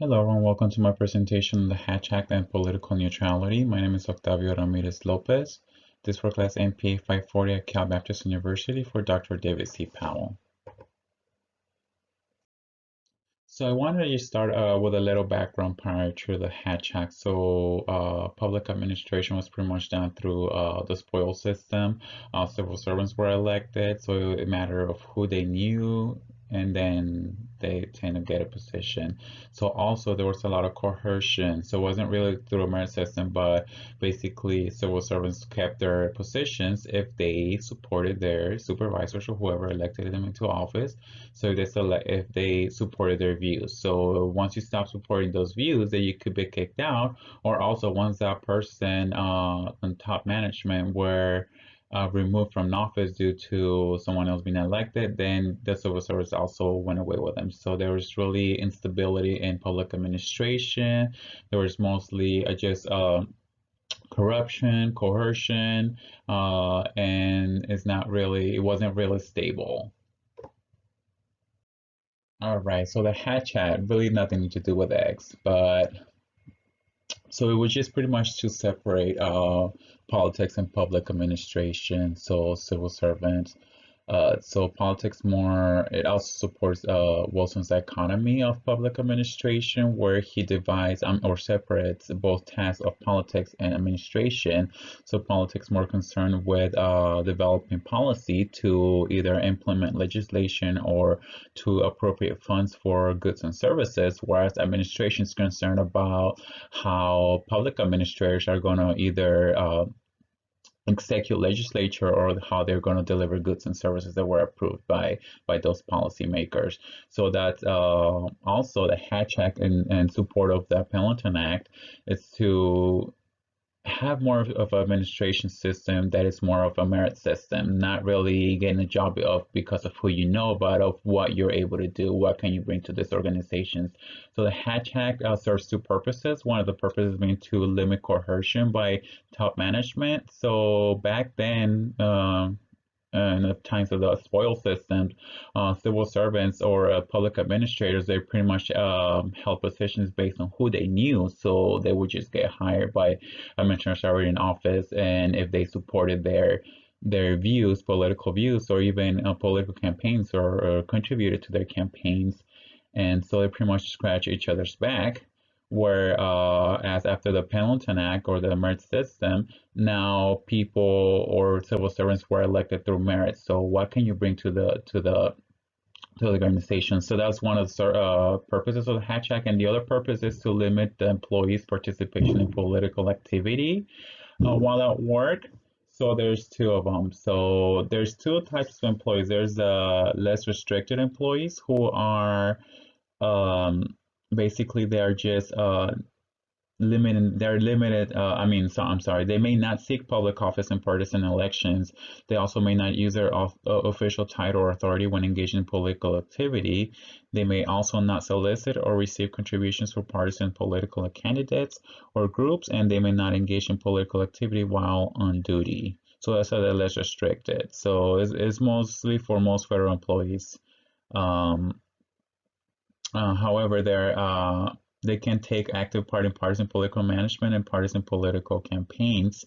Hello everyone, welcome to my presentation on the Hatch Act and Political Neutrality. My name is Octavio Ramirez Lopez. This for class MPA 540 at Cal Baptist University for Dr. David C. Powell. So I wanted to start with a little background prior to the Hatch Act. So public administration was pretty much done through the spoil system. Civil servants were elected, so it mattered of who they knew, and then they tend to get a position. So also there was a lot of coercion. So it wasn't really through a merit system, but basically civil servants kept their positions if they supported their supervisors or whoever elected them into office. So they select if they supported their views. So once you stop supporting those views, then you could be kicked out. Or also once that person on top management were removed from office due to someone else being elected, then the civil service also went away with them. So there was really instability in public administration. There was mostly just corruption, coercion, and it wasn't really stable. All right, so the hatch had really nothing to do with eggs, but so it was just pretty much to separate politics and public administration, so civil servants. So politics more, it also supports Wilson's economy of public administration, where he divides or separates both tasks of politics and administration. So politics more concerned with developing policy to either implement legislation or to appropriate funds for goods and services, whereas administration is concerned about how public administrators are going to either execute legislature or how they're going to deliver goods and services that were approved by those policymakers. So that also the Hatch Act and support of the Pendleton Act is to have more of an administration system that is more of a merit system, not really getting a job of because of who you know, but of what you're able to do, what can you bring to these organizations. So the Hatch Act serves two purposes. One of the purposes being to limit coercion by top management. So back then, in the times of the spoil system, civil servants or public administrators, they pretty much held positions based on who they knew. So they would just get hired by administrators already in office, and if they supported their views, political views, or even political campaigns, or contributed to their campaigns, and so they pretty much scratch each other's back. Whereas after the Pendleton Act or the merit system, now people or civil servants were elected through merit. So what can you bring to the organization? So that's one of the purposes of the Hatch Act, and the other purpose is to limit the employees' participation in political activity while at work. So there's two of them. So there's two types of employees. There's less restricted employees who are um, basically they are just limited. They're limited. I'm sorry. They may not seek public office in partisan elections. They also may not use their official title or authority when engaged in political activity. They may also not solicit or receive contributions for partisan political candidates or groups, and they may not engage in political activity while on duty. So that's how they're less restricted. So it's mostly for most federal employees. Um, However, they can take active part in partisan political management and partisan political campaigns,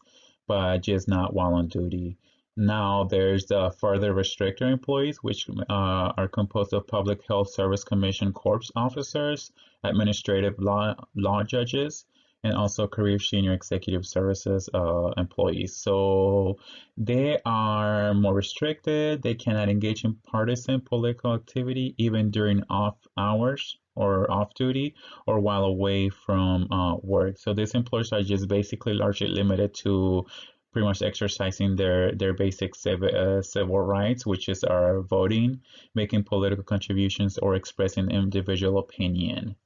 but just not while on duty. Now, there's the further restricted employees, which are composed of Public Health Service Commission Corps officers, administrative law judges, and also career senior executive services employees. So they are more restricted. They cannot engage in partisan political activity even during off hours or off duty or while away from work. So these employees are just basically largely limited to pretty much exercising their basic civil rights, which is our voting, making political contributions, or expressing individual opinion.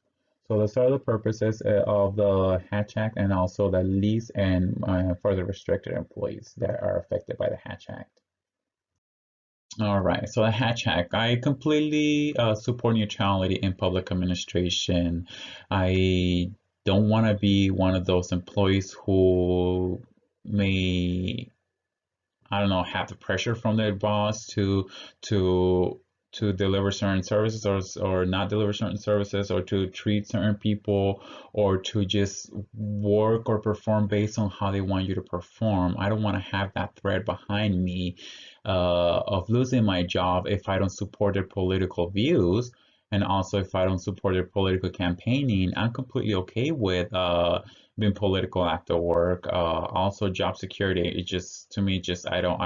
So those are the purposes of the Hatch Act, and also the least and further restricted employees that are affected by the Hatch Act. All right, so the Hatch Act. I completely support neutrality in public administration. I don't want to be one of those employees who may, I don't know, have the pressure from their boss to to deliver certain services or not deliver certain services, or to treat certain people, or to just work or perform based on how they want you to perform. I don't want to have that threat behind me of losing my job if I don't support their political views. And also, if I don't support their political campaigning, I'm completely okay with being political after work. Also, job security, it just, to me, just I don't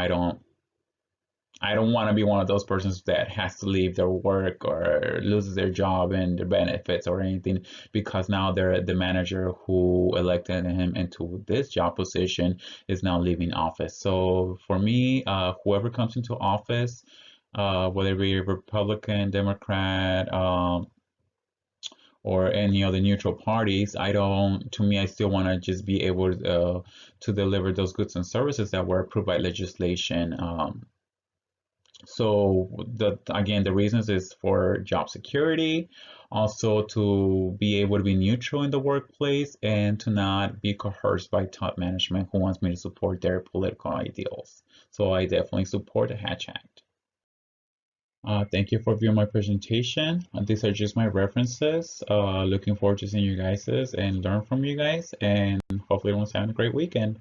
want to be one of those persons that has to leave their work or loses their job and their benefits or anything because now the manager who elected him into this job position is now leaving office. So for me, whoever comes into office, whether it be a Republican, Democrat, or any other neutral parties, I don't, to me, I still want to just be able to deliver those goods and services that were approved by legislation. So again, the reasons is for job security, also to be able to be neutral in the workplace and to not be coerced by top management who wants me to support their political ideals. So I definitely support the Hatch Act. Thank you for viewing my presentation. These are just my references. Looking forward to seeing you guys and learn from you guys. And hopefully everyone's having a great weekend.